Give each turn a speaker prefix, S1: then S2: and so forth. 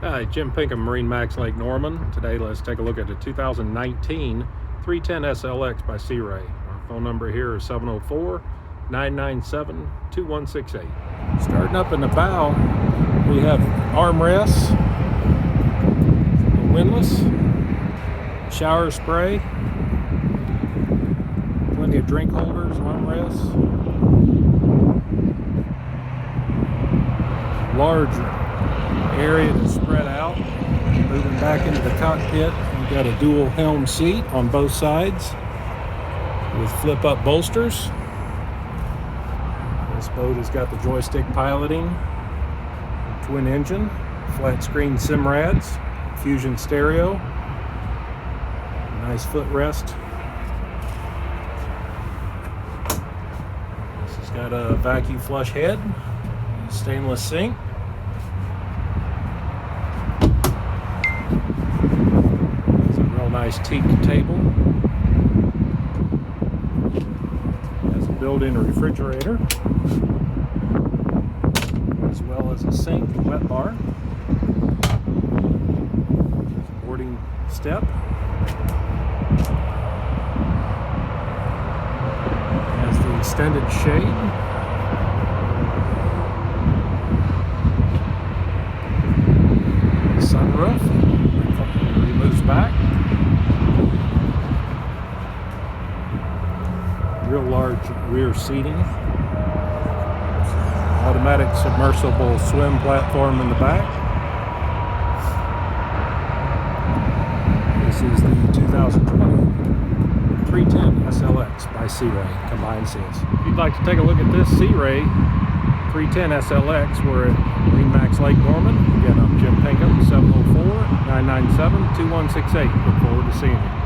S1: Hi, Jim Pinkham, MarineMax Lake Norman. Today let's take a look at a 2019 310 SLX by Sea Ray. Our phone number here is 704-997-2168. Starting up in the bow, we have armrests, windlass, shower spray, plenty of drink holders, armrests, large area to spread out. Moving back into the cockpit, we've got a dual helm seat on both sides with flip up bolsters. This boat has got the joystick piloting, twin engine, flat screen Simrads, fusion stereo, nice footrest. This has got a vacuum flush head, stainless sink. Nice teak table. Has a built-in refrigerator, as well as a sink and wet bar. Boarding step. Has the extended shade. Sunroof. Removes back. Real large rear seating, automatic submersible swim platform in the back. This is the 2020 310 SLX by Sea Ray combined seals. If you'd like to take a look at this Sea Ray 310 SLX, we're at MarineMax Lake Norman. Again, I'm Jim Pinkham, 704-997-2168. Look forward to seeing you.